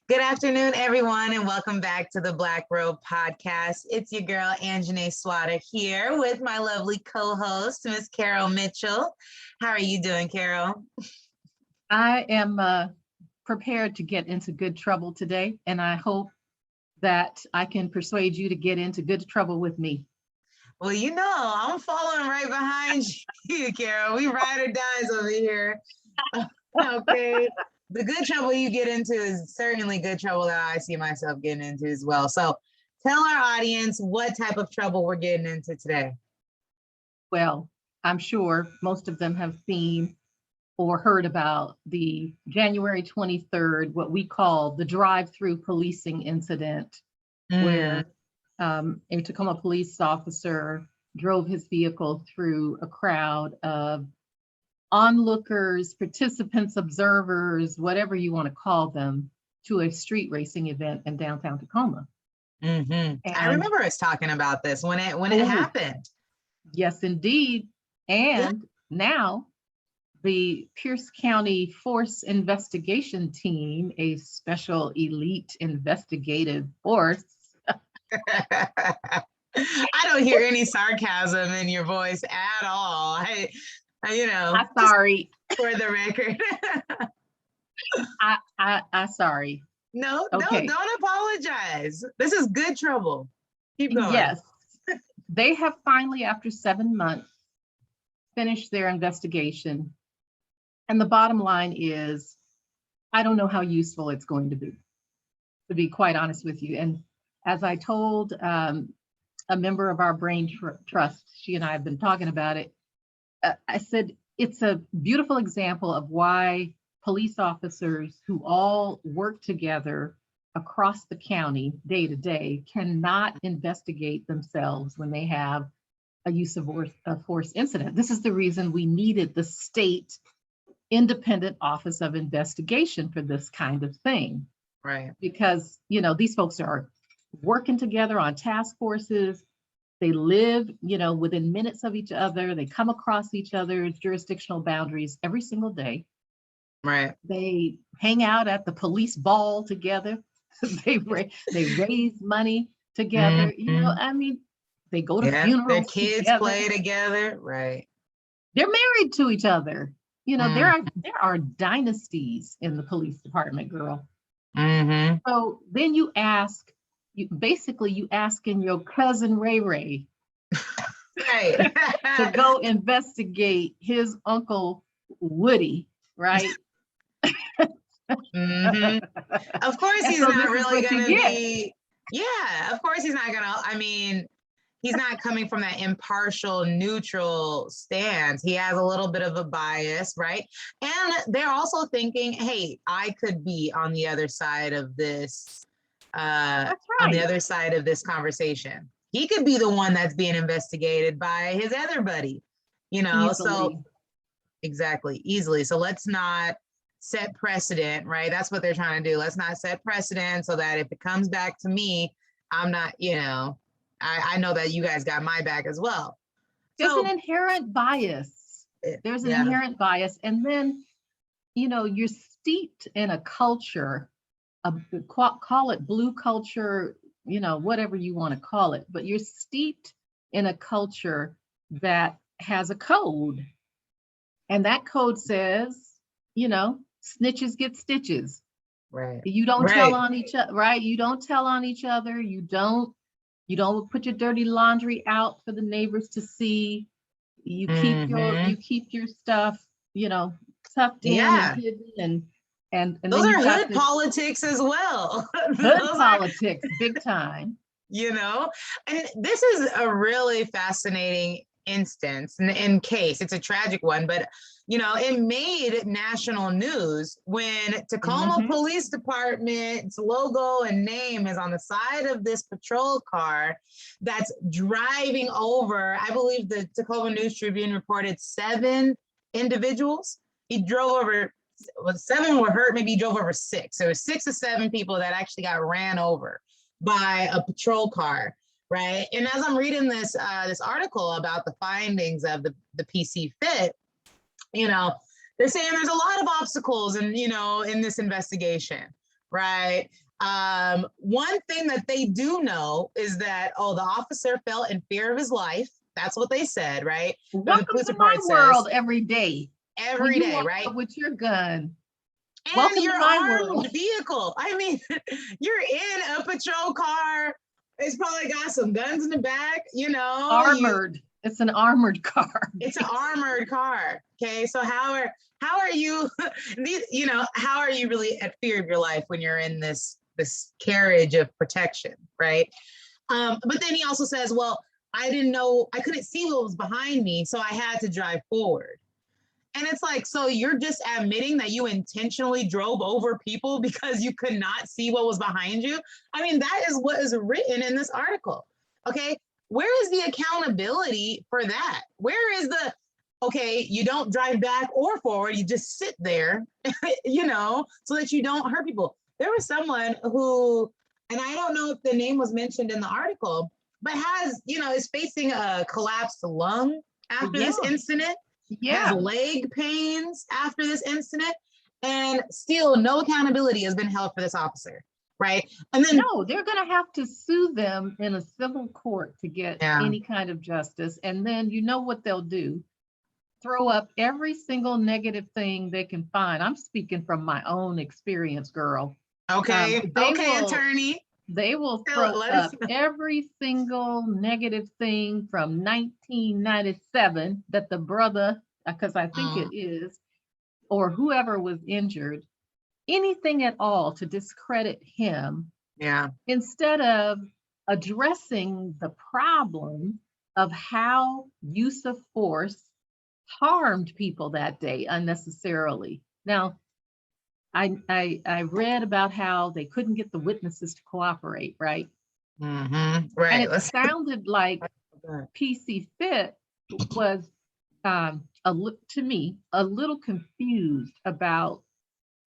Good afternoon, everyone, and welcome back to the Black Robe podcast. It's your girl, Anzhane Slaughter, here with my lovely co-host, Miss Carol Mitchell. How are you doing, Carol? I am prepared to get into good trouble today, and I hope that I can persuade you to get into good trouble with me. Well, I'm following right behind you, Carol. We ride or dies over here. Okay. The good trouble you get into is certainly good trouble that I see myself getting into as well. So tell our audience what type of trouble we're getting into today. Well, I'm sure most of them have seen or heard about the January 23rd, what we call the drive-thru policing incident, where a Tacoma police officer drove his vehicle through a crowd of onlookers, participants, observers, whatever you want to call them, to a street racing event in downtown Tacoma. I remember us talking about this when it happened. Yes, indeed. And now the Pierce County Force Investigation Team, a special elite investigative force. I don't hear any sarcasm in your voice at all. I'm sorry. For the record. I sorry. No, okay. Don't apologize. This is good trouble. Keep going. Yes. They have finally, after 7 months, finished their investigation. And the bottom line is, I don't know how useful it's going to be quite honest with you. And as I told a member of our brain trust, she and I have been talking about it, I said, it's a beautiful example of why police officers who all work together across the county day to day cannot investigate themselves when they have a use of force incident. This is the reason we needed the state independent office of investigation for this kind of thing. Right. Because, these folks are working together on task forces. They live, within minutes of each other. They come across each other's jurisdictional boundaries every single day. Right. They hang out at the police ball together. they raise money together. They go to funerals. Their kids together. play together. Right. They're married to each other. There are dynasties in the police department, girl. So then you ask in your cousin Ray right. to go investigate his uncle Woody, right? Of course he's not really going to be, of course he's not going to, he's not coming from that impartial, neutral stance. He has a little bit of a bias, right? And they're also thinking, hey, I could be on the other side of this, on the other side of this conversation. He could be the one that's being investigated by his other buddy, Easily. So exactly, easily. So let's not set precedent, right? That's what they're trying to do. Let's not set precedent so that if it comes back to me, I'm not, I know that you guys got my back as well. There's an inherent bias. There's an inherent bias. And then, you're steeped in a culture, call it blue culture, whatever you want to call it, but you're steeped in a culture that has a code. And that code says, snitches get stitches. Right. You don't tell on each other, right? You don't tell on each other. You don't put your dirty laundry out for the neighbors to see. You keep your stuff, tucked in and hidden, and those are hood politics as well. Hood politics, big time. And this is a really fascinating instance in case. It's a tragic one, but it made national news when Tacoma Police Department's logo and name is on the side of this patrol car that's driving over, I believe the Tacoma News Tribune reported 7 individuals. He drove over, 7 were hurt, maybe he drove over 6. So it was 6 or 7 people that actually got ran over by a patrol car. Right. And as I'm reading this article about the findings of the PC Fit, they're saying there's a lot of obstacles in this investigation. right? One thing that they do know is that, oh, the officer felt in fear of his life. That's what they said, right? Or the Welcome police to my report world says every day. When every you day, walk right? up with your gun. And Welcome your to my world. armed vehicle. I mean, you're in a patrol car. It's probably got some guns in the back, you know. Armored. It's an armored car. It's an armored car. Okay, so how are you? You know, how are you really at fear of your life when you're in this carriage of protection, right? But then he also says, well, I didn't know, I couldn't see what was behind me, so I had to drive forward. And it's like, so you're just admitting that you intentionally drove over people because you could not see what was behind you? I mean, that is what is written in this article. Okay, where is the accountability for that? Where is the, okay, you don't drive back or forward, you just sit there, you know, so that you don't hurt people. There was someone who, and I don't know if the name was mentioned in the article, but has, you know, is facing a collapsed lung after this incident, has leg pains after this incident, and still no accountability has been held for this officer, right? And then no, they're going to have to sue them in a civil court to get any kind of justice. And then you know what they'll do? Throw up every single negative thing they can find. I'm speaking from my own experience, girl. Okay, attorney. They will throw up every single negative thing from 1997 that the brother, because I think it is, or whoever was injured, anything at all to discredit him. Yeah. Instead of addressing the problem of how use of force harmed people that day unnecessarily. Now, I read about how they couldn't get the witnesses to cooperate, right? Mm-hmm. Right. And it sounded like PC Fit was, to me, a little confused about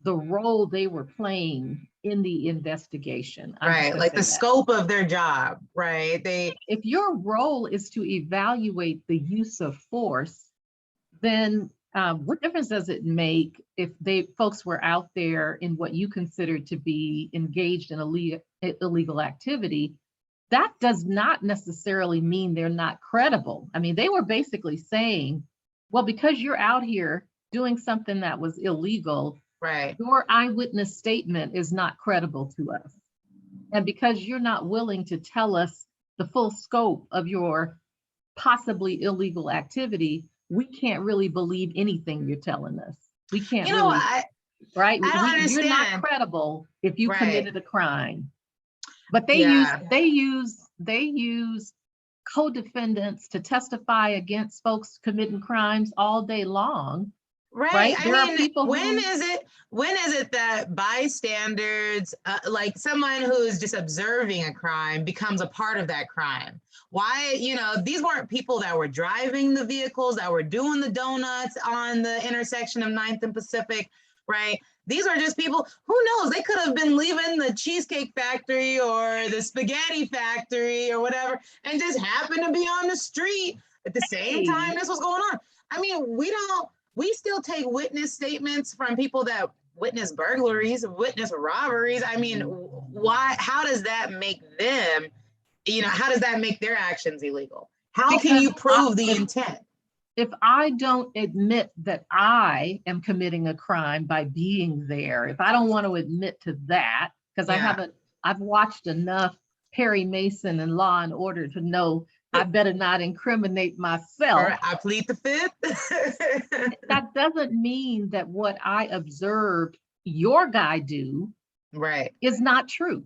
the role they were playing in the investigation. Right, like the scope of their job, right? If your role is to evaluate the use of force, then what difference does it make if folks were out there in what you consider to be engaged in illegal activity? That does not necessarily mean they're not credible. I mean, they were basically saying, well, because you're out here doing something that was illegal, right, your eyewitness statement is not credible to us. And because you're not willing to tell us the full scope of your possibly illegal activity, we can't really believe anything you're telling us. We can't right? I don't understand. You're not credible if you committed a crime. But they use co-defendants to testify against folks committing crimes all day long. Right. I mean, when is it that bystanders, like someone who is just observing a crime, becomes a part of that crime? Why, you know, these weren't people that were driving the vehicles, that were doing the donuts on the intersection of 9th and Pacific, right? These are just people, who knows, they could have been leaving the Cheesecake Factory or the spaghetti factory or whatever, and just happened to be on the street at the same time this was going on. I mean, we still take witness statements from people that witness burglaries, witness robberies. I mean, how does that make them, you know, how does that make their actions illegal? How can you prove the intent? If I don't admit that I am committing a crime by being there, if I don't want to admit to that, because I've watched enough Perry Mason and Law and Order to know I better not incriminate myself. Or I plead the fifth. That doesn't mean that what I observed your guy do is not true.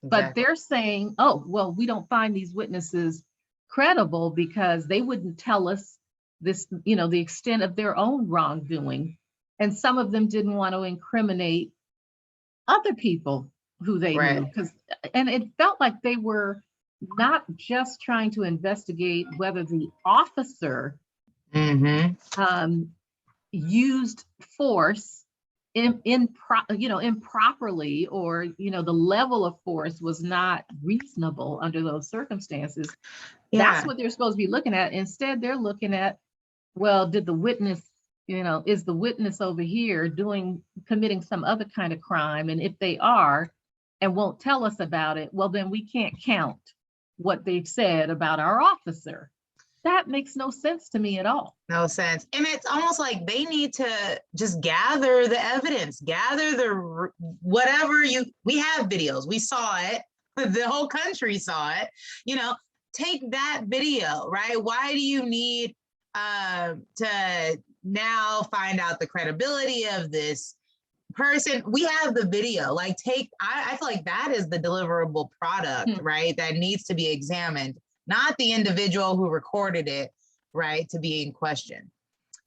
Exactly. But they're saying, oh, well, we don't find these witnesses credible because they wouldn't tell us this, you know, the extent of their own wrongdoing. And some of them didn't want to incriminate other people who they knew. And it felt like they were not just trying to investigate whether the officer used force improperly, or, you know, the level of force was not reasonable under those circumstances. That's what they're supposed to be looking at. Instead, they're looking at, well, did the witness, you know, is the witness over here committing some other kind of crime. And if they are and won't tell us about it, well, then we can't count what they've said about our officer. That makes no sense to me at all. No sense. And it's almost like they need to just gather the evidence, gather the whatever we have videos, we saw it, the whole country saw it, take that video, right? Why do you need to now find out the credibility of this person? We have the video, like I feel like that is the deliverable product, right? That needs to be examined, not the individual who recorded it, right, to be in question.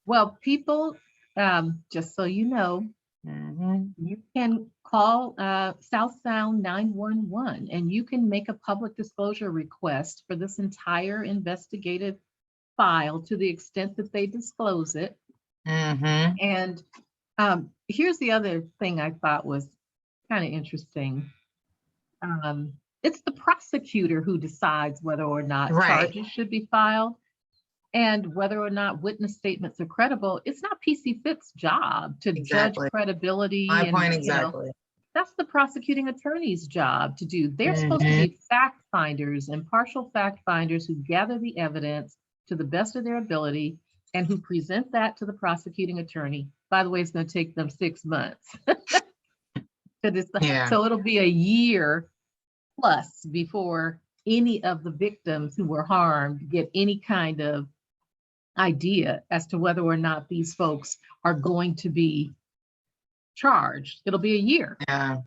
Well, people, just so you know, you can call South Sound 911 and you can make a public disclosure request for this entire investigative file to the extent that they disclose it. And here's the other thing I thought was kind of interesting. It's the prosecutor who decides whether or not charges should be filed and whether or not witness statements are credible. It's not PC Fit's job to judge credibility. My point exactly. That's the prosecuting attorney's job to do. They're supposed to be fact finders, impartial fact finders who gather the evidence to the best of their ability and who present that to the prosecuting attorney. By the way, it's going to take them 6 months. So it'll be a year plus before any of the victims who were harmed get any kind of idea as to whether or not these folks are going to be charged. It'll be a year. And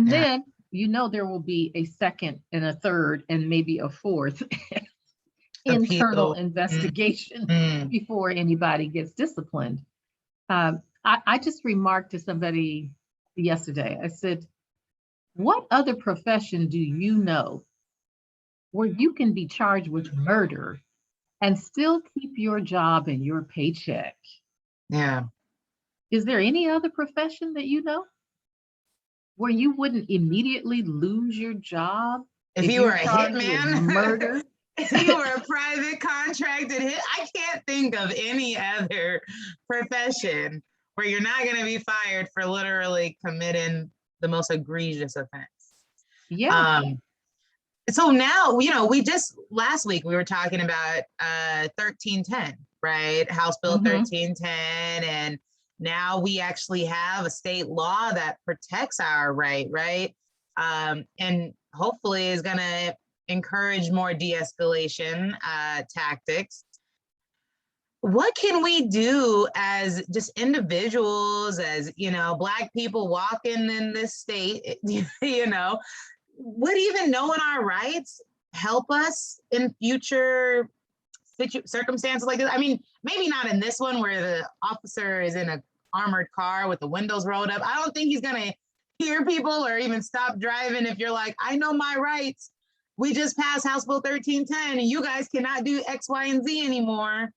then, there will be a second and a third and maybe a fourth internal investigation before anybody gets disciplined. I just remarked to somebody yesterday, I said, what other profession do you know where you can be charged with murder and still keep your job and your paycheck? Is there any other profession that you know where you wouldn't immediately lose your job if you were a hitman? Murder? If you were a private contracted hit, I can't think of any other profession where you're not going to be fired for literally committing the most egregious offense. So now, we just last week we were talking about 1310, right? House Bill 1310, and now we actually have a state law that protects our right? And hopefully is going to encourage more de-escalation tactics. What can we do as just individuals, as Black people walking in this state, would even knowing our rights help us in future circumstances like this? I mean, maybe not in this one where the officer is in an armored car with the windows rolled up. I don't think he's gonna hear people or even stop driving if you're like, I know my rights. We just passed House Bill 1310 and you guys cannot do X, Y, and Z anymore.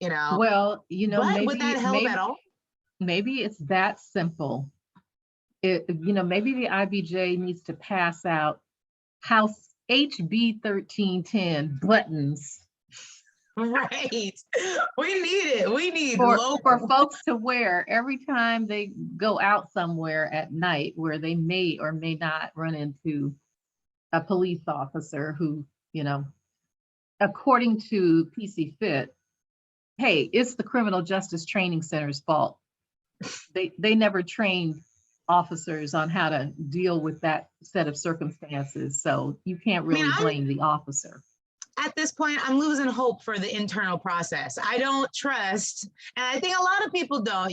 Well, but would that help at all? Maybe it's that simple. Maybe the IBJ needs to pass out House HB 1310 buttons. Right. We need it. We need for folks to wear every time they go out somewhere at night where they may or may not run into a police officer who, according to PC Fit, hey, it's the Criminal Justice Training Center's fault. They never trained officers on how to deal with that set of circumstances. So you can't really blame the officer. At this point, I'm losing hope for the internal process. I don't trust, and I think a lot of people don't,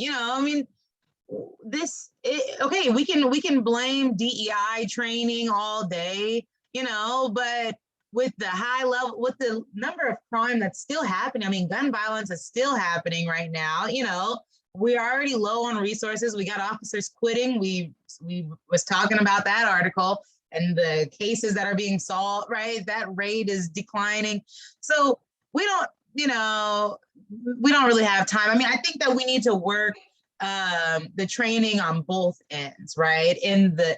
okay, we can blame DEI training all day, but with the high level, with the number of crime that's still happening, gun violence is still happening right now, we're already low on resources. We got officers quitting. We was talking about that article and the cases that are being solved, right? That rate is declining. So we don't really have time. I think that we need to work the training on both ends, right?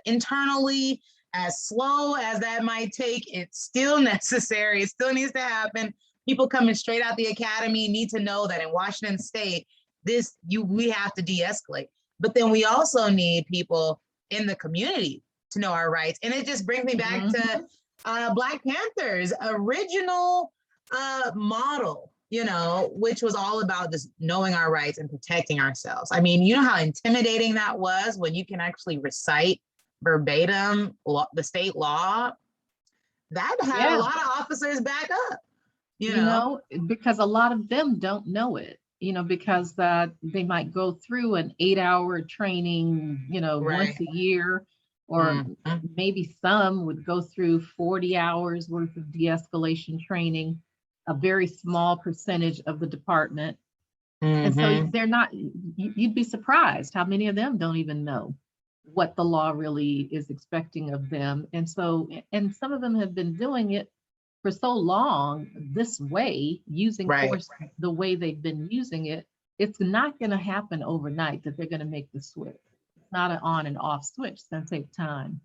Internally, as slow as that might take, it's still necessary. It still needs to happen. People coming straight out the academy need to know that in Washington State, we have to de-escalate. but then we also need people in the community to know our rights. And it just brings me back to Black Panther's original model, you know, which was all about just knowing our rights and protecting ourselves. I mean, you know how intimidating that was when you can actually recite verbatim the state law? That had a lot of officers back up, you know, because a lot of them don't know it, you know, because they might go through an 8-hour training, you know, once a year, or maybe some would go through 40 hours worth of de-escalation training, a very small percentage of the department. And so they're not, you'd be surprised how many of them don't even know what the law really is expecting of them. And so, and some of them have been doing it for so long this way, using force the way they've been using it. It's not going to happen overnight that they're going to make the switch. It's not an on and off switch. It's going to take time.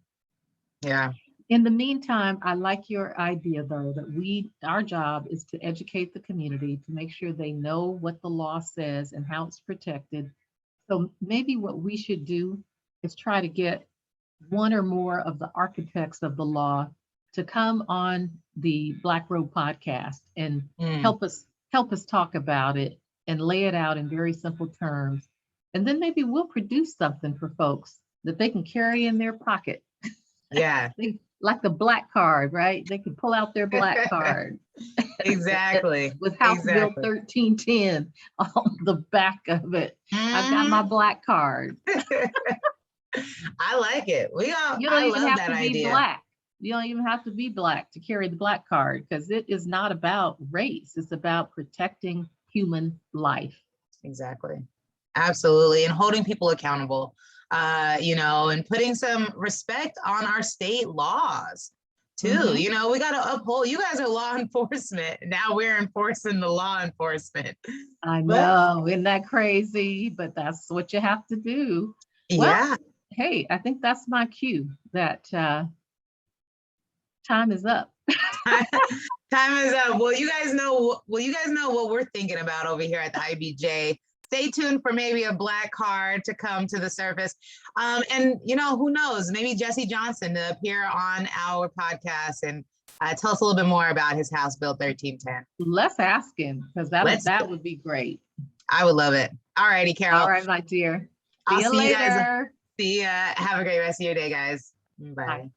Yeah. In the meantime, I like your idea, though, that our job is to educate the community, to make sure they know what the law says and how it's protected. So maybe what we should do is try to get one or more of the architects of the law to come on the Black Robe podcast and help us talk about it and lay it out in very simple terms. And then maybe we'll produce something for folks that they can carry in their pocket. Yeah. Like the black card, right? They can pull out their black card. Exactly. With House Bill 1310 on the back of it. I've got my black card. I like it. You don't even have to be black. You don't even have to be black to carry the black card, because it is not about race. It's about protecting human life. Exactly. Absolutely. And holding people accountable, you know, and putting some respect on our state laws too. You know, we got to uphold, you guys are law enforcement. Now we're enforcing the law enforcement. I know, isn't that crazy? But that's what you have to do. Well, hey, I think that's my cue that time is up. Time is up. Well, you guys know what we're thinking about over here at the IBJ. Stay tuned for maybe a black card to come to the surface. And, you know, who knows, maybe Jesse Johnson to appear on our podcast and tell us a little bit more about his House Bill 1310. Let's ask him, because that would be great. I would love it. All righty, Carol. All right, my dear. See you later. Guys. See ya. Have a great rest of your day, guys. Bye.